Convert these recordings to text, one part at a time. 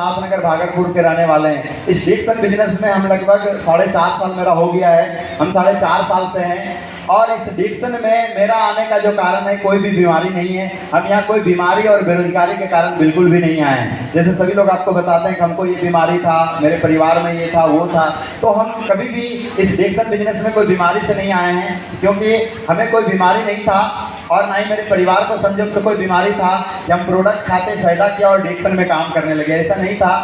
नाथनगर भागलपुर के रहने वाले हैं। इस डिक्सन बिजनेस में हम लगभग 4.5 साल मेरा हो गया है, हम 4.5 साल से हैं। और इस डिक्सन में मेरा आने का जो कारण है, कोई भी बीमारी नहीं है। हम यहाँ कोई बीमारी और बेरोजगारी के कारण बिल्कुल भी नहीं आए हैं। जैसे सभी लोग आपको बताते हैं कि हमको ये बीमारी था, मेरे परिवार में ये था, वो था, तो हम कभी भी इस डिक्सन बिजनेस में कोई बीमारी से नहीं आए हैं, क्योंकि हमें कोई बीमारी नहीं था और ना ही मेरे परिवार को संयोग से कोई बीमारी था कि हम प्रोडक्ट खाते फायदा किया और डिक्सन में काम करने लगे। ऐसा नहीं था,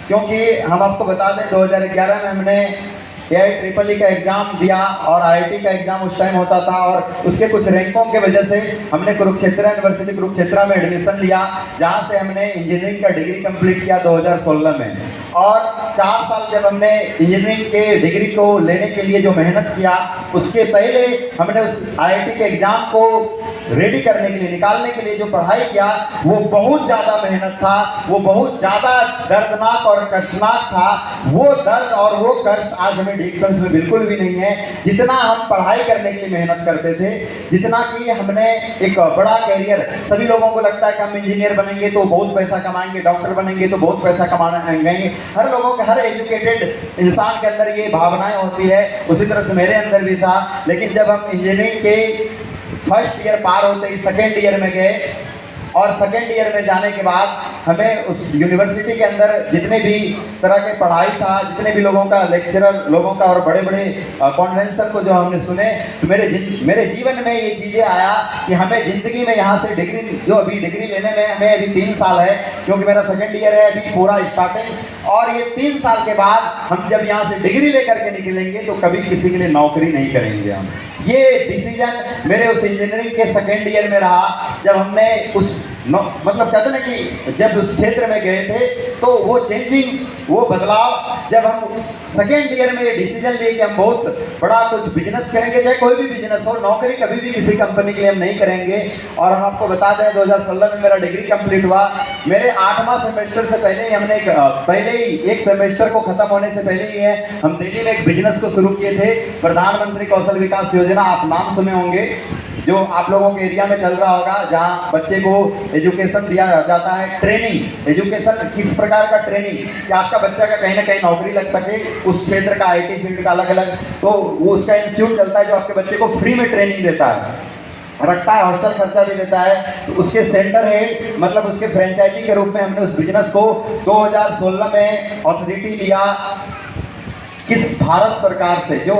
क्योंकि हम आपको बता दें 2011 में हमने AIEEE का एग्ज़ाम दिया और IIT का एग्ज़ाम उस टाइम होता था, और उसके कुछ रैंकों के वजह से हमने कुरुक्षेत्र यूनिवर्सिटी कुरुक्षेत्र में एडमिशन लिया, जहाँ से हमने इंजीनियरिंग का डिग्री कंप्लीट किया 2016 में। और 4 साल जब हमने इंजीनियरिंग के डिग्री को लेने के लिए जो मेहनत किया, उसके पहले हमने उस IIT के एग्ज़ाम को रेडी करने के लिए, निकालने के लिए जो पढ़ाई किया, वो बहुत ज़्यादा मेहनत था, वो बहुत ज़्यादा दर्दनाक और कष्टनाक था। वो दर्द और वो कष्ट आज हमें डिक्सन में बिल्कुल भी नहीं है। जितना हम पढ़ाई करने के लिए मेहनत करते थे, जितना कि हमने एक बड़ा कैरियर, सभी लोगों को लगता है कि हम इंजीनियर बनेंगे तो बहुत पैसा कमाएंगे, डॉक्टर बनेंगे तो बहुत पैसा कमाएंगे। हर लोगों के, हर एजुकेटेड इंसान के अंदर ये भावनाएं होती है, उसी तरह से मेरे अंदर भी था। लेकिन जब हम इंजीनियरिंग के फर्स्ट ईयर पार होते ही सेकेंड ईयर में गए, और सेकेंड ईयर में जाने के बाद हमें उस यूनिवर्सिटी के अंदर जितने भी तरह के पढ़ाई था, जितने भी लोगों का लेक्चरर लोगों का और बड़े बड़े कॉन्वेंसर को जो हमने सुने, तो मेरे जीवन में ये चीज़ें आया कि हमें ज़िंदगी में यहाँ से डिग्री, जो अभी डिग्री लेने में हमें अभी 3 साल है, क्योंकि मेरा सेकेंड ईयर है अभी पूरा स्टार्टिंग, और ये 3 साल के बाद हम जब यहाँ से डिग्री लेकर के निकलेंगे तो कभी किसी के लिए नौकरी नहीं करेंगे हम। ये डिसीजन मेरे उस इंजीनियरिंग के सेकेंड ईयर में रहा, जब हमने उस मतलब कहते ना कि जब उस क्षेत्र में गए थे, तो वो चेंजिंग, वो बदलाव, जब हम सेकेंड ईयर में ये डिसीजन लिए कि हम बहुत बड़ा कुछ बिजनेस करेंगे, चाहे कोई भी बिजनेस हो, नौकरी कभी भी किसी कंपनी के लिए हम नहीं करेंगे। और हम आपको बता दें 2016 में मेरा डिग्री कंप्लीट हुआ। मेरे 8वां सेमेस्टर से पहले ही हमने पहले ही एक सेमेस्टर को खत्म होने से पहले ही हम दिल्ली में एक बिजनेस को शुरू किए थे, प्रधानमंत्री कौशल विकास योजना, आप नाम सुने होंगे, जो आप लोगों के एरिया में चल रहा होगा, जहां बच्चे को एजुकेशन दिया जाता है, ट्रेनिंग, एजुकेशन किस प्रकार का ट्रेनिंग कि आपका बच्चा का कहीं ना कहीं नौकरी लग सके, उस क्षेत्र का, IT फील्ड का अलग अलग, तो वो उसका इंस्टीट्यूट चलता है जो आपके बच्चे को फ्री में ट्रेनिंग देता है, रखता है, हॉस्टल खर्चा भी देता है। तो उसके सेंटर हेड, मतलब उसके फ्रेंचाइजी के रूप में हमने उस बिजनेस को 2016 में अथॉरिटी लिया। किस भारत सरकार से, जो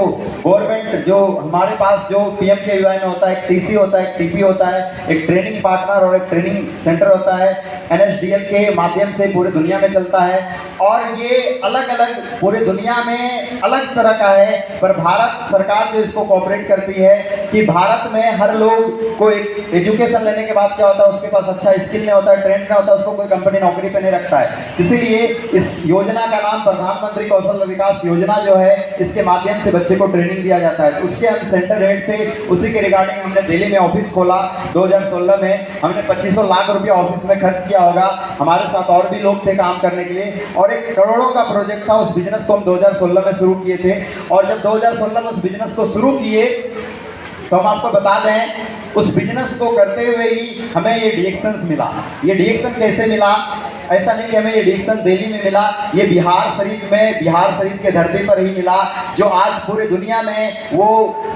गवर्नमेंट, जो हमारे पास जो PMKVY में होता है, एक TC होता है, एक TP होता है, एक ट्रेनिंग पार्टनर और एक ट्रेनिंग सेंटर होता है, NSDL के माध्यम से पूरे दुनिया में चलता है। और ये अलग अलग पूरे दुनिया में अलग तरह का है, पर भारत सरकार जो इसको कोऑपरेट करती है कि भारत में हर लोग को एक एजुकेशन लेने के बाद क्या होता है, उसके पास अच्छा स्किल नहीं होता है, ट्रेंड नहीं होता, उसको कोई कंपनी नौकरी पे नहीं रखता है। इसीलिए इस योजना का नाम प्रधानमंत्री कौशल विकास योजना जो है, इसके माध्यम से बच्चे को ट्रेनिंग दिया जाता है। उसके हम सेंटर हेड थे, उसी के रिगार्डिंग हमने दिल्ली में ऑफिस खोला 2016 में। हमने 2500 लाख रुपया ऑफिस में खर्च किया होगा, हमारे साथ और भी लोग थे काम करने के लिए, और एक करोड़ों का प्रोजेक्ट था। उस बिजनेस को हम 2016 में शुरू किए थे, और जब 2016 में उस बिजनेस को शुरू किए तो हम आपको बता दें, उस बिजनेस को करते हुए ही हमें ये डिक्सन मिला। ये डिक्सन कैसे मिला? ऐसा नहीं कि हमें ये डिक्सन दिल्ली में मिला, ये बिहार शरीफ में, बिहार शरीफ के धरती पर ही मिला, जो आज पूरे दुनिया में वो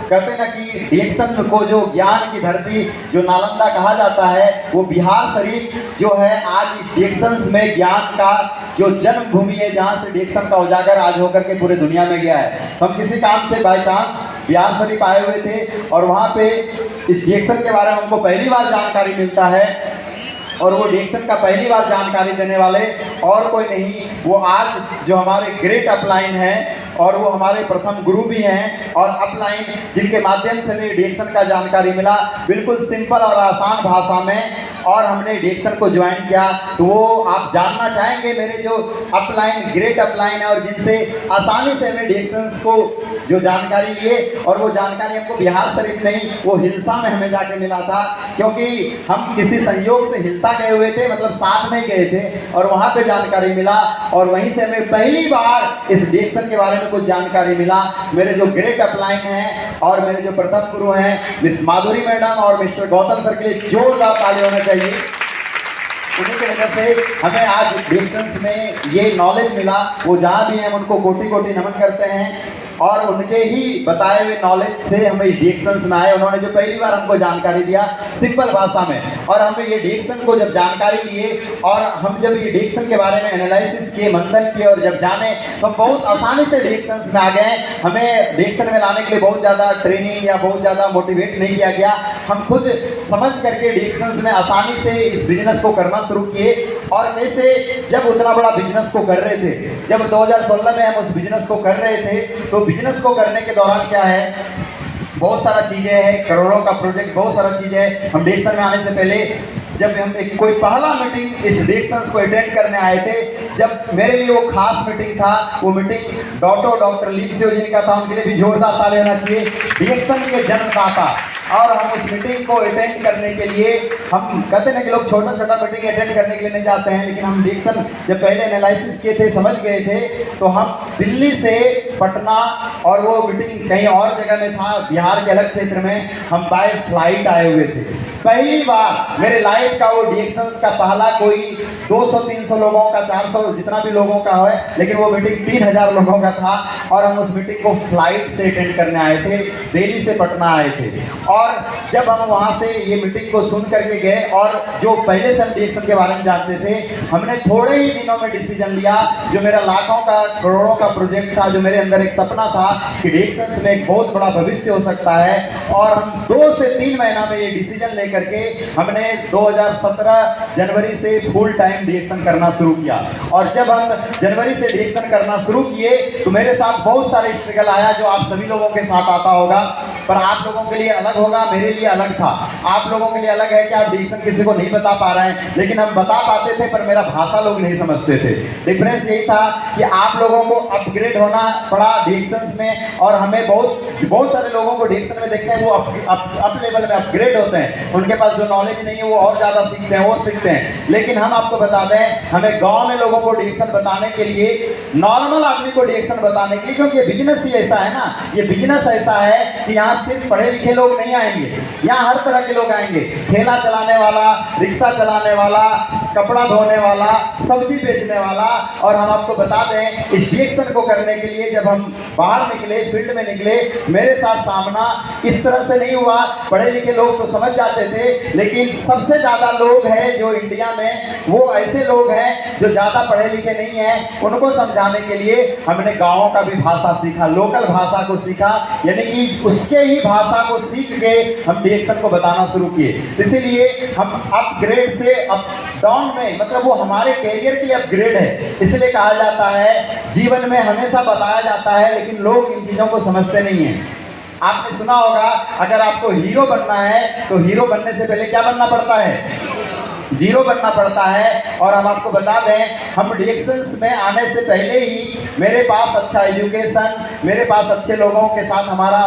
कहते हैं ना कि डिक्सन को जो ज्ञान की धरती, जो नालंदा कहा जाता है, वो बिहार शरीफ जो है आज इस डिक्सन में ज्ञान का जो जन्मभूमि है, जहाँ से डिक्सन का उजागर आज होकर के पूरे दुनिया में गया है। हम किसी काम से बाय चांस बिहार शरीफ आए हुए थे, और वहाँ पे इस डिक्सन के बारे में हमको पहली बार जानकारी मिलता है, और वो डिक्सन का पहली बार जानकारी देने वाले और कोई नहीं, वो आज जो हमारे ग्रेट अपलाइन हैं, और वो हमारे प्रथम गुरु भी हैं, और अपलाइन जिनके माध्यम से हमें डिक्सन का जानकारी मिला, बिल्कुल सिंपल और आसान भाषा में, और हमने डिक्सन को ज्वाइन किया। तो वो आप जानना चाहेंगे मेरे जो अपलाइन, ग्रेट अपलाइन है, और जिनसे आसानी से हमें डिक्सन को जो जानकारी लिए, और वो जानकारी हमको बिहार शरीफ नहीं, वो हिलसा में हमें जाके मिला था, क्योंकि हम किसी संयोग से हिलसा गए हुए थे, मतलब साथ में गए थे, और वहाँ पे जानकारी मिला, और वहीं से हमें पहली बार इस डिक्सन के बारे में कुछ जानकारी मिला। मेरे जो ग्रेट अपलाइन हैं और मेरे जो प्रथम गुरु हैं मिस माधुरी मैडम और मिस्टर गौतम सर के लिए जोरदार ताली होना चाहिए। उन्हीं की वजह से हमें आज डिएक्शंस में ये नॉलेज मिला। वो जहाँ भी हैं हम उनको कोटि कोटि नमन करते हैं और उनके ही बताए हुए नॉलेज से हम इस डिएक्शंस में आए। उन्होंने जो पहली बार हमको जानकारी दिया सिंपल भाषा में, और हम ये डिएक्शन को जब जानकारी लिए और हम जब ये डिएक्शन के बारे में एनालिसिस किए, मंथन किए और जब जाने तो हम बहुत आसानी से डिएक्शंस में आ गए। हमें डिएक्शन में लाने के लिए बहुत ज़्यादा ट्रेनिंग या बहुत ज़्यादा मोटिवेट नहीं किया गया। हम खुद समझ करके डिएक्शंस में आसानी से इस बिजनेस को करना शुरू किए। और वैसे जब उतना बड़ा बिजनेस को कर रहे थे, जब 2016 में हम उस बिजनेस को कर रहे थे, तो बिजनेस को करने के दौरान क्या है, बहुत सारा चीज़ें हैं, करोड़ों का प्रोजेक्ट, बहुत सारा चीज़ें हैं। हम डिएक्शन में आने से पहले जब हम एक कोई पहला मीटिंग इस डिएक्शंस को अटेंड करने आए थे, जब मेरे लिए वो खास मीटिंग था, वो मीटिंग डॉक्टर लिप्सियो जी का था। उनके लिए भी जोरदार ताली होना चाहिए, डिएक्शन के जन्मदाता। और हम उस मीटिंग को अटेंड करने के लिए, हम कहते हैं कि लोग छोटा छोटा मीटिंग अटेंड करने के लिए नहीं जाते हैं, लेकिन हम डिएक्शन जब पहले एनालिसिस किए थे, समझ गए थे, तो हम दिल्ली से पटना, और वो मीटिंग कहीं और जगह में था, बिहार के अलग क्षेत्र में, हम बाय फ्लाइट आए हुए थे। पहली बार मेरे लाइफ का वो डिएक्शंस का पहला कोई 200-300 लोगों का, 400 जितना भी लोगों का है, लेकिन वो मीटिंग 3000 लोगों का था। और हम उस मीटिंग को फ्लाइट से अटेंड करने आए थे, दिल्ली से पटना आए थे। और जब हम वहाँ से ये मीटिंग को सुन करके गए, और जो पहले से हम डिएक्शन के बारे में जानते थे, हमने थोड़े ही दिनों में डिसीजन लिया, जो मेरा लाखों का, करोड़ों का प्रोजेक्ट था, जो मेरे अंदर एक सपना था कि डिएक्शन में एक बहुत बड़ा भविष्य हो सकता है। और हम 2 से 3 महीना में ये डिसीजन लेकर के हमने 2017 जनवरी से फुल टाइम डिएक्शन करना शुरू किया। और जब हम जनवरी से डिएक्शन करना शुरू किए, तो मेरे साथ बहुत सारे स्ट्रगल आया, जो आप सभी लोगों के साथ आता होगा, पर आप लोगों के लिए अलग होगा, मेरे लिए अलग था। आप लोगों के लिए अलग है कि आप डिएक्शन किसी को नहीं बता पा रहे हैं, लेकिन हम बता पाते थे, पर मेरा भाषा लोग नहीं समझते थे। डिफरेंस यही था कि आप लोगों को अपग्रेड होना पड़ा डिएक्शंस में, और हमें बहुत सारे लोगों को डिएक्शन में देखते हैं, वो अप लेवल में अपग्रेड होते हैं, उनके पास जो नॉलेज नहीं है वो और ज़्यादा सीखते हैं, वो सीखते हैं। लेकिन हम आपको बता दें, हमें गाँव में लोगों को डिएक्शन बताने के लिए, नॉर्मल आदमी को डिएक्शन बताने के लिए, क्योंकि ये बिजनेस ही ऐसा है ना, ये बिजनेस ऐसा है कि यहाँ सिर्फ पढ़े लिखे लोग नहीं आएंगे, यहाँ हर तरह के लोग आएंगे। ठेला चलाने वाला, रिक्शा चलाने वाला, कपड़ा धोने वाला, सब्जी बेचने वाला। और हम आपको बता दें, इस डिएक्शन को करने के लिए जब हम बाहर निकले, फील्ड में निकले, मेरे साथ सामना इस तरह से नहीं हुआ। पढ़े लिखे लोग तो समझ जाते थे, लेकिन सबसे ज़्यादा लोग हैं जो इंडिया में, वो ऐसे लोग हैं जो ज़्यादा पढ़े लिखे नहीं हैं। उनको समझाने के लिए हमने गाँवों का भी भाषा सीखा, लोकल भाषा को सीखा, यानी कि उसके ही भाषा को सीख के हम डिएक्शन को बताना शुरू किए। इसीलिए हम अपग्रेड से अप डाउन में, मतलब वो हमारे कैरियर के लिए अपग्रेड है। इसलिए कहा जाता है, जीवन में हमेशा बताया जाता है, लेकिन लोग इन चीज़ों को समझते नहीं हैं। आपने सुना होगा, अगर आपको हीरो बनना है तो हीरो बनने से पहले क्या बनना पड़ता है? जीरो बनना पड़ता है। और हम आपको बता दें, हम डिएक्शंस में आने से पहले ही मेरे पास अच्छा एजुकेशन, मेरे पास अच्छे लोगों के साथ हमारा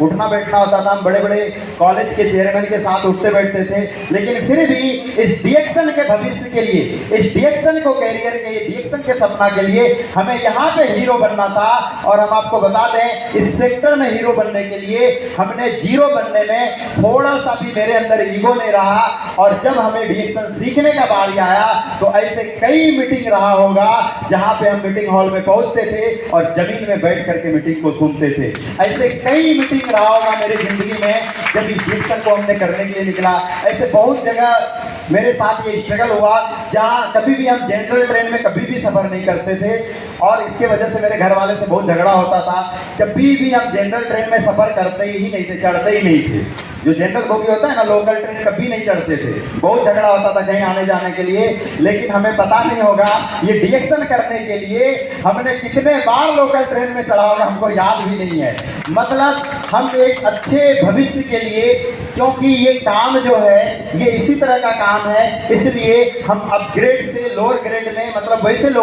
उठना बैठना होता था। हम बड़े बड़े कॉलेज के चेयरमैन के साथ उठते बैठते थे, लेकिन फिर भी इस डिएक्शन के भविष्य के लिए, इस डिएक्शन को कैरियर के लिए, डिएक्शन के सपना के लिए हमें यहाँ पे हीरो बनना था। और हम आपको बता दें, इस सेक्टर में हीरो बनने के लिए हमने जीरो बनने में थोड़ा सा भी मेरे अंदर ईगो नहीं रहा। और जब हमें डिएक्शन सीखने का बारी आया, तो ऐसे कई मीटिंग रहा होगा जहां पे हम मीटिंग हॉल में पहुंचते थे और जमीन में बैठ करके मीटिंग को सुनते थे। ऐसे कई मीटिंग रहा होगा मेरी जिंदगी में, जब इस डिएक्शन को हमने करने के लिए निकला। ऐसे बहुत जगह मेरे साथ ये स्ट्रगल हुआ, जहाँ कभी भी हम जनरल ट्रेन में कभी भी सफ़र नहीं करते थे, और इसके वजह से मेरे घर वाले से बहुत झगड़ा होता था। कभी भी हम जनरल ट्रेन में सफ़र करते ही नहीं थे, चढ़ते ही नहीं थे। जो जनरल बोगी होता है ना, लोकल ट्रेन, कभी नहीं चढ़ते थे। बहुत झगड़ा होता था कहीं आने जाने के लिए। लेकिन हमें पता नहीं होगा, ये डिएक्शन करने के लिए हमने कितने बार लोकल ट्रेन में चढ़ा होगा, हमको याद भी नहीं है। मतलब हम एक अच्छे भविष्य के लिए, क्योंकि ये काम जो है ये इसी तरह का काम है, इसलिए हम अपग्रेड से लोअर ग्रेड में, मतलब वैसे लोग